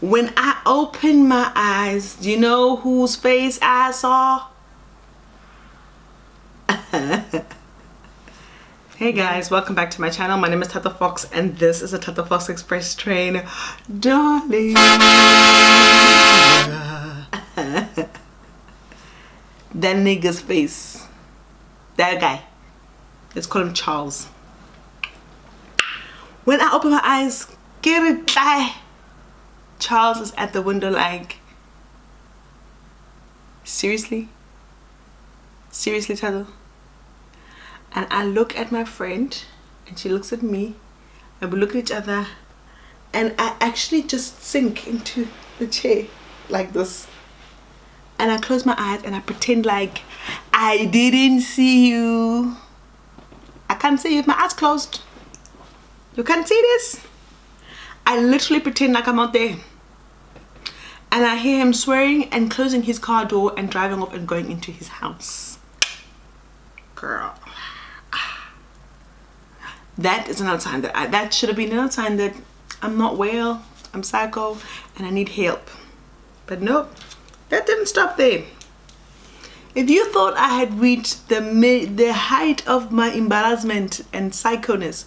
When I opened my eyes, do you know whose face I saw? Hey guys, welcome back to my channel. My name is Tata Fox and this is a Tata Fox Express train. Darling. That nigga's face. That guy. Let's call him Charles. When I open my eyes, get it, guy. Charles is at the window like, seriously? Seriously, Tata? And I look at my friend and she looks at me and we look at each other and I actually just sink into the chair like this. And I close my eyes and I pretend like I didn't see you. I can't see you with my eyes closed. You can't see this? I literally pretend like I'm out there. And I hear him swearing and closing his car door and driving off and going into his house. Girl. That is another sign that that should have been another sign that I'm not well, I'm psycho, and I need help. But nope, that didn't stop there. If you thought I had reached the height of my embarrassment and psychoness,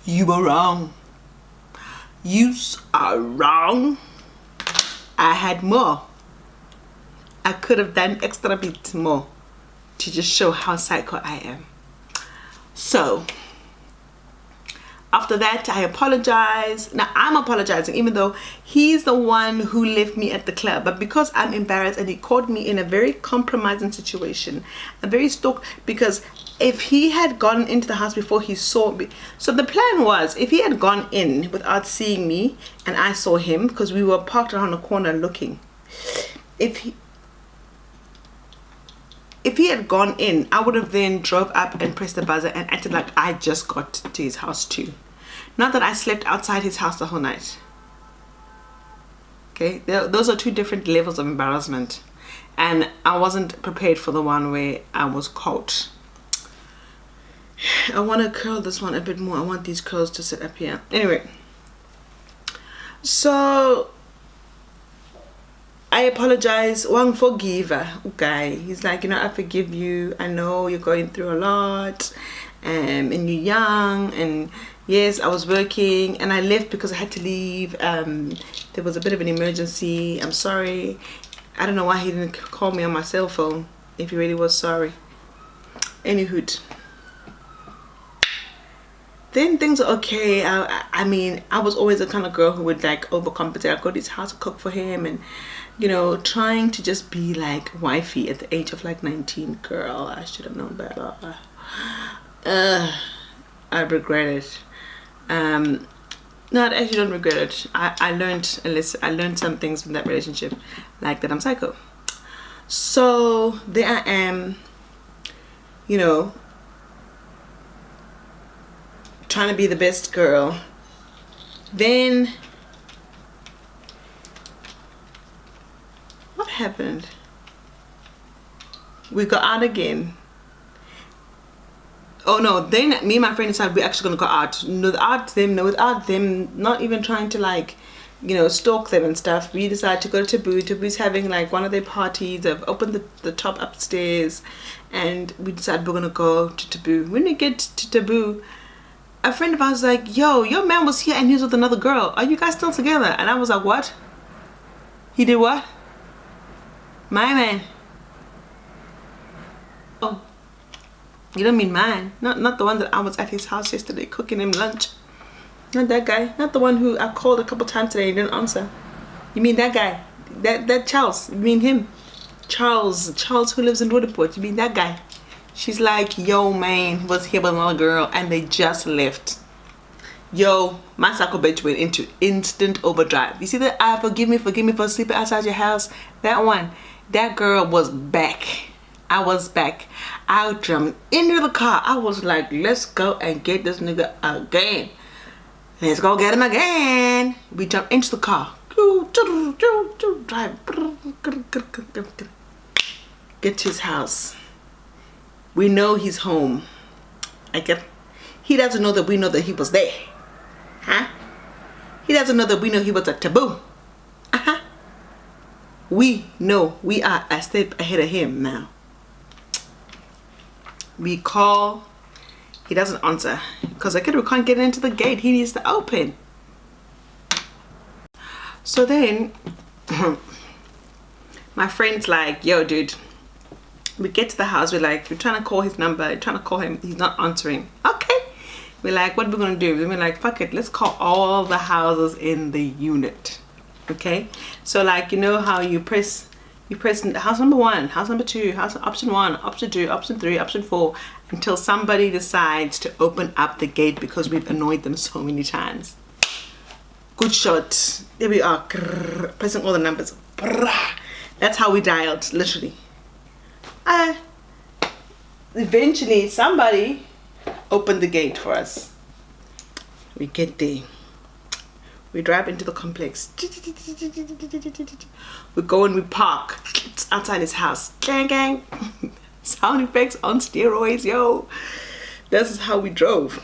you were wrong. You are wrong. I had more. I could have done extra bit more to just show how psycho I am. So after that, I apologize. Now I'm apologizing even though he's the one who left me at the club, but because I'm embarrassed and he caught me in a very compromising situation, a very stalk, because if he had gone into the house before he saw me, so the plan was if he had gone in without seeing me and I saw him, because we were parked around the corner looking, if he had gone in, I would have then drove up and pressed the buzzer and acted like I just got to his house too. Not that I slept outside his house the whole night. Okay, those are two different levels of embarrassment. And I wasn't prepared for the one where I was caught. I want to curl this one a bit more. I want these curls to sit up here. Anyway. So I apologize. One forgiver. Okay. He's like, you know, I forgive you. I know you're going through a lot. And you're young. And yes, I was working. And I left because I had to leave. There was a bit of an emergency. I'm sorry. I don't know why he didn't call me on my cell phone. If he really was sorry. Anywho. Then things are okay. I mean, I was always the kind of girl who would like overcompensate. I'd go to his house to cook for him and, you know, trying to just be like wifey at the age of like 19. Girl, I should have known better. I regret it. No, I actually don't regret it. I learned some things from that relationship, like that I'm psycho. So there I am, you know, trying to be the best girl. Then what happened? We got out again. Oh no, then me and my friend decided we're actually gonna go out. Without them, not even trying to like, you know, stalk them and stuff. We decided to go to Taboo. Taboo's having like one of their parties. They've opened the top upstairs and we decided we're gonna go to Taboo. When we get to Taboo, a friend of ours was like, yo, your man was here and he was with another girl. Are you guys still together? And I was like, what? He did what? My man. Oh, you don't mean mine. Not the one that I was at his house yesterday cooking him lunch. Not that guy. Not the one who I called a couple times today and didn't answer. You mean that guy? That Charles. You mean him? Charles who lives in Roodepoort. You mean that guy? She's like, yo, man, was here with another girl and they just left. Yo, my psycho bitch went into instant overdrive. You see that? Forgive me for sleeping outside your house. That one, that girl was back. I was back. I jumped into the car. I was like, let's go and get this nigga again. Let's go get him again. We jumped into the car. Drive. Get to his house. We know he's home. He doesn't know that we know that he was there. Huh? He doesn't know that we know he was at Taboo. We know we are a step ahead of him now. We call, he doesn't answer because we can't get into the gate. He needs to open. So then my friend's like, yo dude, we get to the house, we're trying to call his number, we're trying to call him, he's not answering. Okay, we're like, what are we gonna do? We're like, fuck it, let's call all the houses in the unit. Okay, so like, you know how you press house number 1, house number 2, house option 1, option 2, option 3, option 4, until somebody decides to open up the gate because we've annoyed them so many times. Good shot. There we are, pressing all the numbers. That's how we dialed, literally. Eventually somebody opened the gate for us. We get there, we drive into the complex, we go and we park. It's outside his house. Gang gang. Sound effects on steroids, yo. This is how we drove.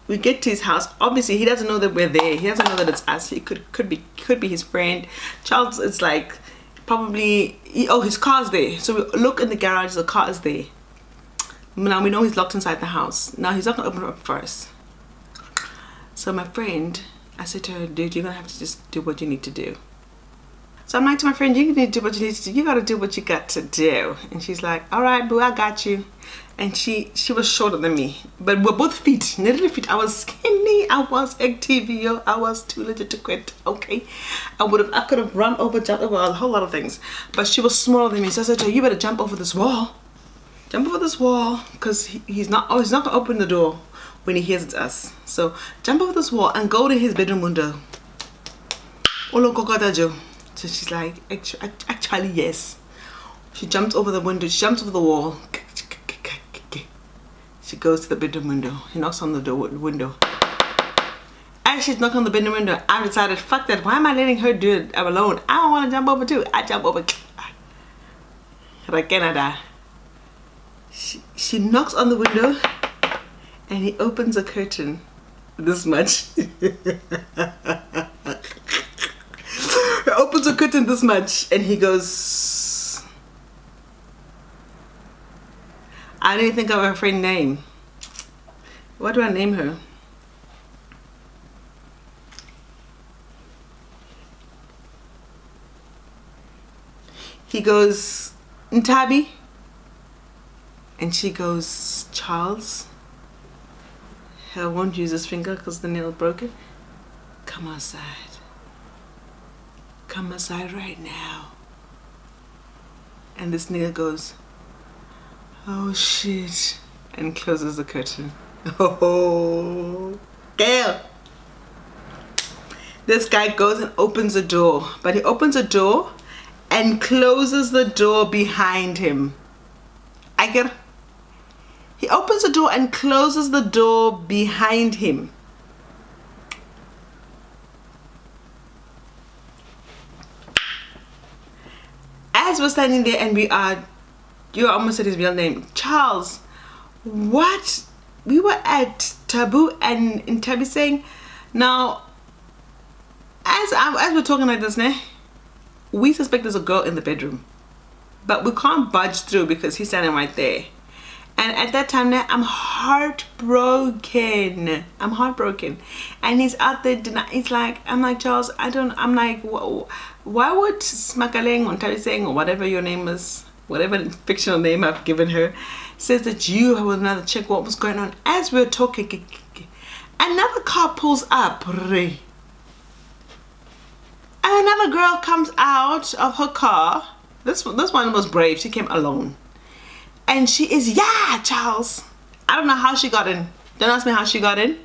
We get to his house. Obviously he doesn't know that we're there. He doesn't know that it's us. He could be his friend. Charles is like, probably, oh, his car's there. So we look in the garage, the car is there. Now we know he's locked inside the house. Now he's not gonna open it up for us. So my friend, I said to her, dude, you're gonna have to just do what you need to do. So I'm like to my friend, you need to do what you need to do. You gotta do what you got to do. And she's like, all right, boo, I got you. And she was shorter than me, but we're both feet, nearly feet. I was skinny, I was active, yo. I was too legit to quit. Okay, I could have run over, jumped over a whole lot of things, but she was smaller than me. So I said to her, you better jump over this wall. Jump over this wall, because he's not gonna open the door when he hears it's us. So jump over this wall and go to his bedroom window. So she's like, actually yes. She jumps over the window, she jumps over the wall. She goes to the bedroom window. He knocks on the window. As she's knocking on the bedroom window, I decided, fuck that. Why am I letting her do it alone? I don't want to jump over too. I jump over. Canada. She knocks on the window and he opens a curtain this much. He opens a curtain this much and he goes, I didn't think of her friend name. What do I name her? He goes, Ntabi. And she goes, Charles. I won't use his finger because the nail broke it. Come outside. Come outside right now. And this nigga goes, oh shit, and closes the curtain. Oh, Gail. This guy goes and opens the door, but he opens the door and closes the door behind him. He opens the door and closes the door behind him. As we're standing there and you almost said his real name, Charles, what? We were at Taboo and Tabby saying, now, as we're talking like this, we suspect there's a girl in the bedroom, but we can't budge through because he's standing right there. And at that time, I'm heartbroken. And he's out there, I'm like, Charles, I'm like, why would Smakaleng or Tabby saying, or whatever your name is, whatever fictional name I've given her, says that you were with another chick, what was going on? As we're talking, another car pulls up. And another girl comes out of her car. This one was brave. She came alone. And she is, yeah, Charles. I don't know how she got in. Don't ask me how she got in.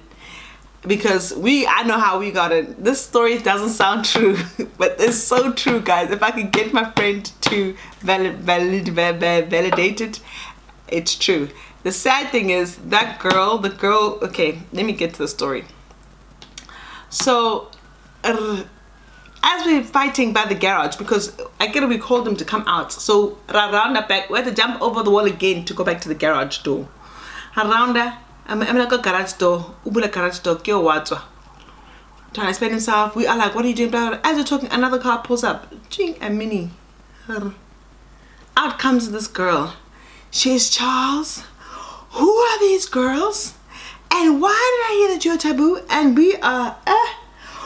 Because I know how we got in. This story doesn't sound true, but it's so true, guys. If I could get my friend to validate it, it's true. The sad thing is that girl, okay, let me get to the story. So, as we were fighting by the garage, because we called them to come out. So, around the back, we had to jump over the wall again to go back to the garage door. Around the I'm like a garage door, ubula garage door, kyo watswa. trying to explain himself. We are like, what are you doing? Blah, blah, blah. As we're talking, another car pulls up. Ching, a mini. Out comes this girl. She's Charles. Who are these girls? And why did I hear that you're taboo? And we are,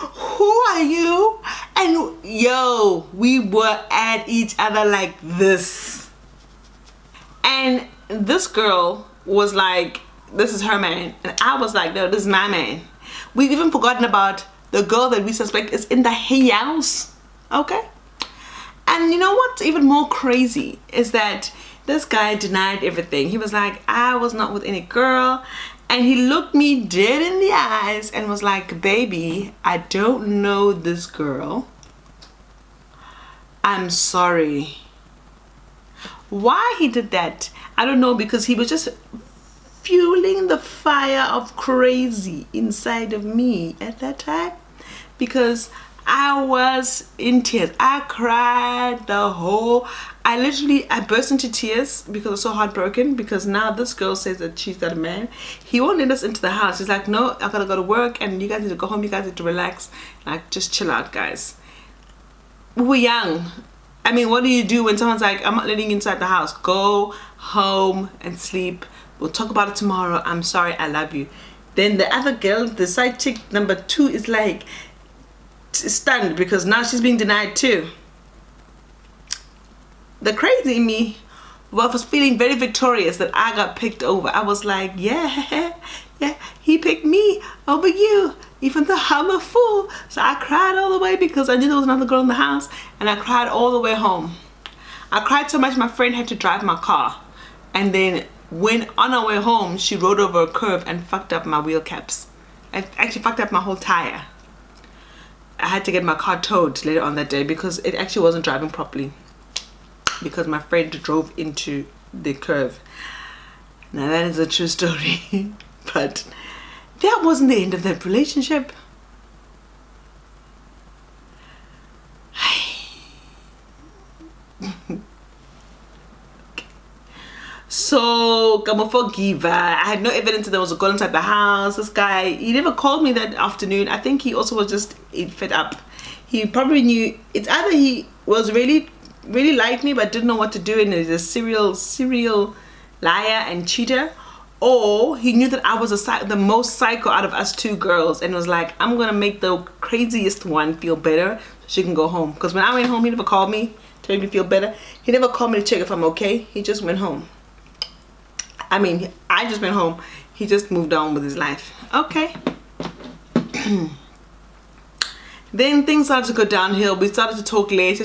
who are you? And yo, we were at each other like this. And this girl was like, this is her man. And I was like, no, this is my man. We've even forgotten about the girl that we suspect is in the house. Okay? And you know what's even more crazy is that this guy denied everything. He was like, I was not with any girl. And he looked me dead in the eyes and was like, baby, I don't know this girl. I'm sorry. Why he did that, I don't know, because he was just fueling the fire of crazy inside of me at that time, because I was in tears. I cried I burst into tears because I was so heartbroken, because now this girl says that she's got a man. He won't let us into the house. He's like, no, I gotta go to work and you guys need to go home, you guys need to relax, like just chill out, guys. We were young. I mean, what do you do when someone's like, I'm not letting you inside the house, go home and sleep, we'll talk about it tomorrow, I'm sorry, I love you. Then the other girl, the side chick number 2, is like stunned because now she's being denied too. The crazy in me was feeling very victorious that I got picked over. I was like, yeah, he picked me over you, even though I'm a fool. So I cried all the way because I knew there was another girl in the house, and I cried all the way home. I cried so much my friend had to drive my car, and then when on our way home she rode over a curb and fucked up my wheel caps. I actually fucked up my whole tire. I had to get my car towed later on that day because it actually wasn't driving properly, because my friend drove into the curve. Now that is a true story. But that wasn't the end of that relationship. So I'm a forgiver. I had no evidence that there was a girl inside the house. This guy, he never called me that afternoon. I think he also was just fed up. He probably knew, it's either he was really liked me but didn't know what to do and is a serial liar and cheater, or he knew that I was the most psycho out of us 2 girls and was like, I'm gonna make the craziest one feel better so she can go home. Because when I went home, he never called me to make me feel better. He never called me to check if I'm okay. He just went home. I mean, I just went home. He just moved on with his life. Okay. Then things started to go downhill. We started to talk late. He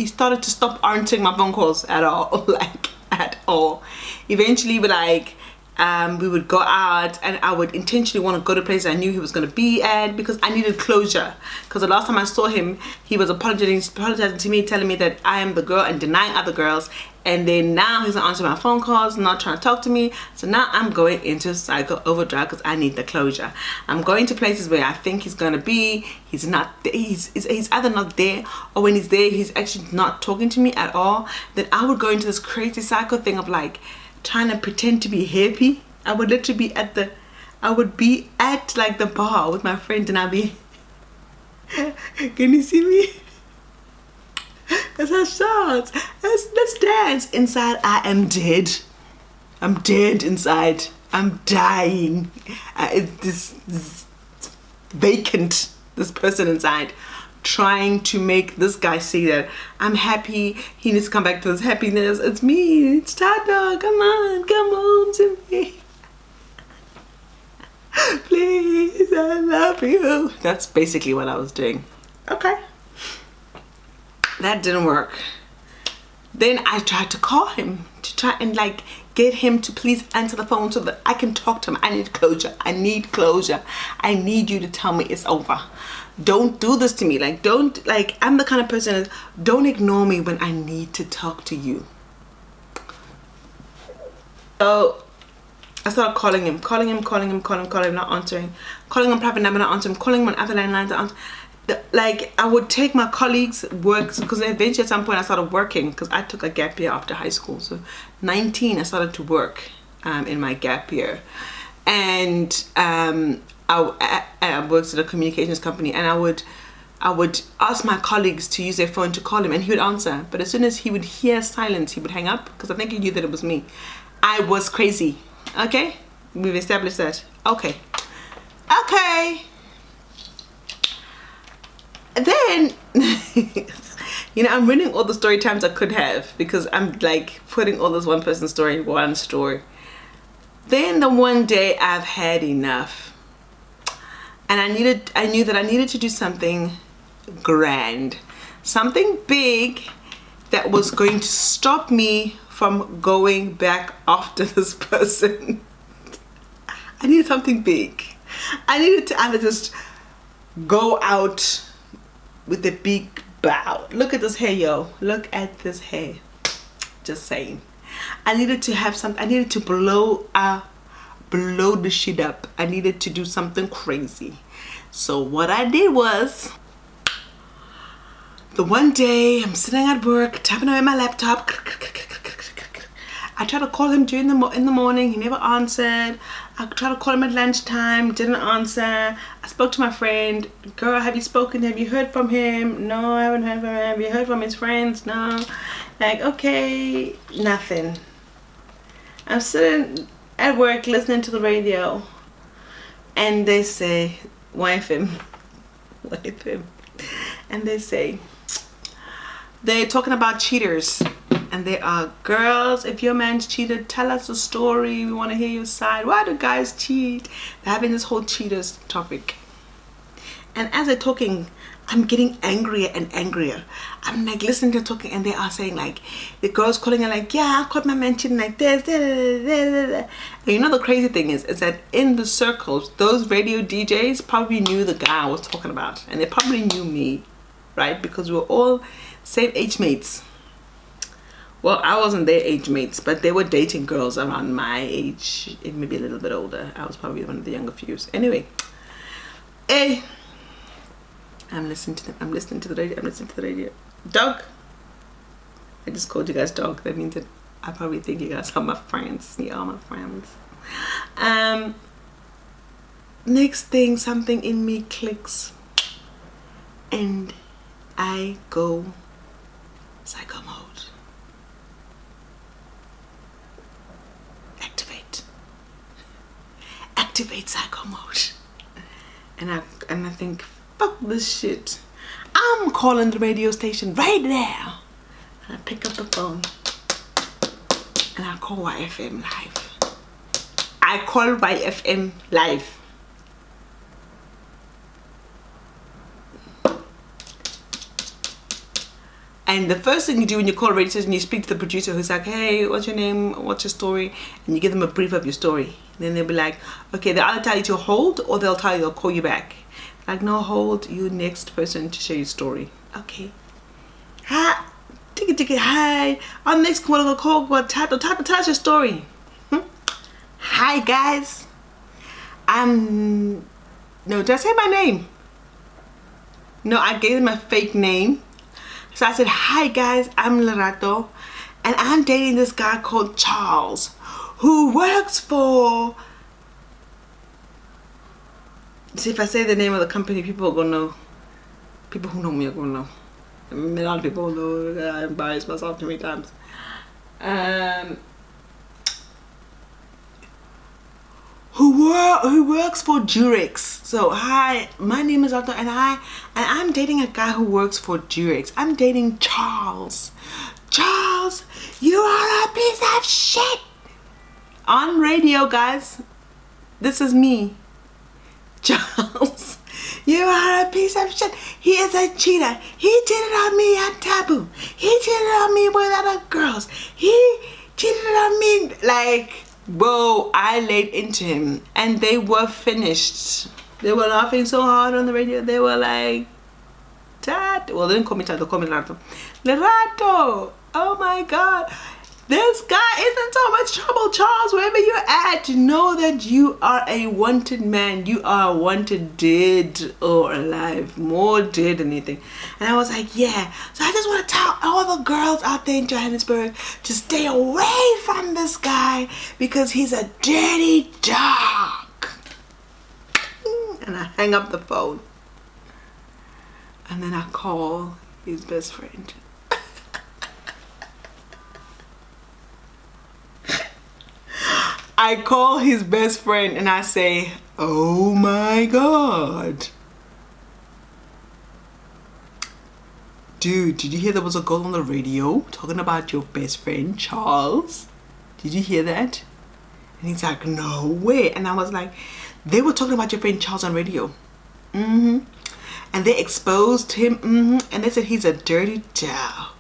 started to stop answering my phone calls at all. Like, at all. Eventually, we would go out and I would intentionally want to go to places I knew he was going to be at because I needed closure. Because the last time I saw him, he was apologizing to me, telling me that I am the girl and denying other girls. And then now he's not answering my phone calls, not trying to talk to me. So now I'm going into psycho overdrive because I need the closure. I'm going to places where I think he's going to be. He's not there. He's either not there, or when he's there, he's actually not talking to me at all. Then I would go into this crazy psycho thing of like trying to pretend to be happy. I would literally be at like the bar with my friend and I'd be, can you see me? Let's have shots. Let's dance. Inside, I am dead. I'm dead inside. I'm dying. It's this vacant, this person inside, trying to make this guy see that I'm happy. He needs to come back to his happiness. It's me. It's Tata. Come on. Come home to me. Please, I love you. That's basically what I was doing. Okay. That didn't work. Then I tried to call him to try and like get him to please answer the phone so that I can talk to him. I need closure. I need closure. I need you to tell me it's over. Don't do this to me. Like, don't, like, I'm the kind of person that don't ignore me when I need to talk to you. So I started calling him, not answering. Calling him private number, not answering. Calling him on other landlines, not answering. Like, I would take my colleagues' work, because eventually at some point I started working, because I took a gap year after high school. So 19 I started to work in my gap year, and I worked at a communications company, and I would ask my colleagues to use their phone to call him, and he would answer. But as soon as he would hear silence, he would hang up, because I think he knew that it was me. I was crazy. Okay, we've established that. Okay. Then I'm ruining all the story times I could have, because I'm like putting all this one person story in one story. Then the one day I've had enough, and I knew that I needed to do something grand, something big that was going to stop me from going back after this person. I needed something big. I needed to either just go out with a big bow. Look at this hair, yo. Look at this hair. Just saying. I needed to have something. I needed to blow the shit up. I needed to do something crazy. So what I did was, the one day I'm sitting at work, tapping away my laptop. I tried to call him in the morning. He never answered. I tried to call him at lunchtime. Didn't answer. I spoke to my friend. Girl, have you spoken? Have you heard from him? No, I haven't heard from him. Have you heard from his friends? No. Like, okay, nothing. I'm sitting at work listening to the radio, and they say, YFM. And they say, they're talking about cheaters. And they are, girls, if your man's cheated, tell us a story. We want to hear your side. Why do guys cheat? They're having this whole cheaters topic. And as they're talking, I'm getting angrier and angrier. I'm like listening to talking, and they are saying, like, the girls calling her like, yeah, I caught my man cheating like this. And you know the crazy thing is that in the circles, those radio DJs probably knew the guy I was talking about. And they probably knew me, right? Because we were all same age mates. Well, I wasn't their age mates, but they were dating girls around my age, maybe a little bit older. I was probably one of the younger fews. Anyway, I'm listening to them. I'm listening to the radio. Dog. I just called you guys dog. That means that I probably think you guys are my friends. You are my friends. Next thing, something in me clicks, and I go psycho mode. Activate psycho mode. And I think, fuck this shit. I'm calling the radio station right now. And I pick up the phone, and I call YFM live. I call YFM live. And the first thing you do when you call a radio station, you speak to the producer, who's like, hey, what's your name? What's your story? And you give them a brief of your story. And then they'll be like, okay, they'll either tell you to hold, or they'll tell you they'll call you back. Like, no, hold, you next person to share your story. Okay. Hi, ticket, hi. On next call, we'll call, tell us your story. Hi, guys. No, did I say my name? No, I gave them a fake name. So I said, hi guys, I'm Lerato, and I'm dating this guy called Charles, who works for... See, if I say the name of the company, people are gonna know. People who know me are gonna know. A lot of people know I embarrassed myself too many times. Who works for Durex. So hi, my name is Otto, and I'm dating a guy who works for Durex. I'm dating Charles. Charles, you are a piece of shit. On radio, guys. This is me. Charles, you are a piece of shit. He is a cheater. He cheated on me at Taboo. He cheated on me with other girls. He cheated on me. Like, whoa, I laid into him, and they were finished. They were laughing so hard on the radio. They were like, Tat. Well, they didn't call me Tat, they called me Lerato. Lerato, oh my God. This guy is in so much trouble, Charles. Wherever you're at, know that you are a wanted man. You are wanted, dead or alive. More dead than anything. And I was like, yeah. So I just want to tell all the girls out there in Johannesburg to stay away from this guy, because he's a dirty dog. And I hang up the phone. And then I call his best friend. I call his best friend and I say, oh my God. Dude, did you hear there was a girl on the radio talking about your best friend, Charles? Did you hear that? And he's like, no way. And I was like, they were talking about your friend Charles on radio. And they exposed him. And they said he's a dirty dog.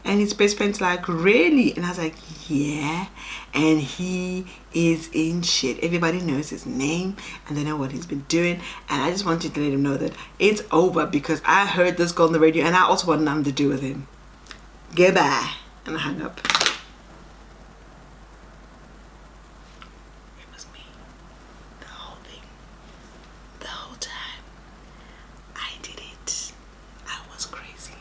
And his best friend's like, really? And I was like, yeah. And he is in shit. Everybody knows his name and they know what he's been doing. And I just wanted to let him know that it's over, because I heard this girl on the radio and I also want nothing to do with him. Goodbye. And I hung up. It was me. The whole thing. The whole time. I did it. I was crazy.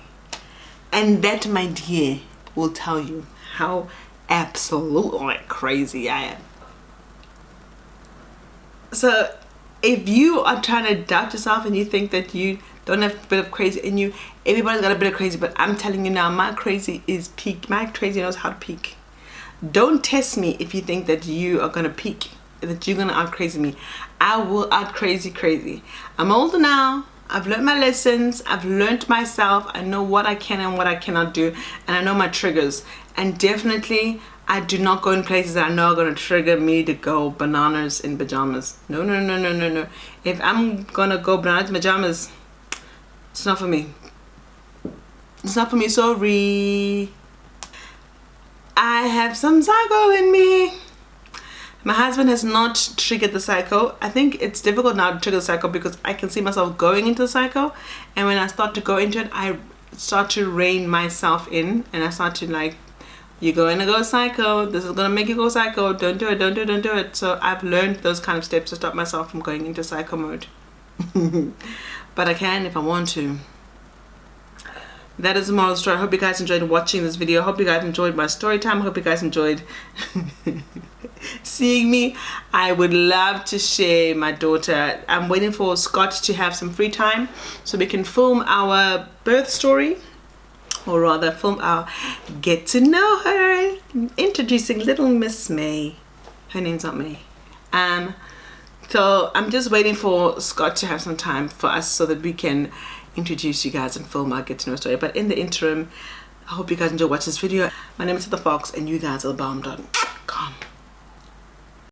And that, my dear, will tell you how absolutely crazy I am. So if you are trying to doubt yourself and you think that you don't have a bit of crazy in you, everybody's got a bit of crazy, but I'm telling you now, my crazy is peak. My crazy knows how to peak. Don't test me if you think that you are gonna peak, that you're gonna out crazy me. I will out crazy. I'm older now. I've learned my lessons. I've learned myself. I know what I can and what I cannot do, and I know my triggers. And definitely, I do not go in places that I know are going to trigger me to go bananas in pajamas. No. If I'm going to go bananas in pajamas, it's not for me. It's not for me, sorry. I have some psycho in me. My husband has not triggered the psycho. I think it's difficult now to trigger the psycho because I can see myself going into the psycho. And when I start to go into it, I start to rein myself in. And I start to like, you're going to go psycho. This is going to make you go psycho. Don't do it. So I've learned those kind of steps to stop myself from going into psycho mode. But I can if I want to. That is the moral of the story. I hope you guys enjoyed watching this video. I hope you guys enjoyed my story time. I hope you guys enjoyed seeing me. I would love to share my daughter. I'm waiting for Scott to have some free time so we can film our birth story, or rather film our get to know her, introducing little Miss May. Her name's not May. So I'm just waiting for Scott to have some time for us so that we can introduce you guys and film our get to know story. But in the interim, I hope you guys enjoy watching this video. My name is The Fox and you guys are the bomb.com.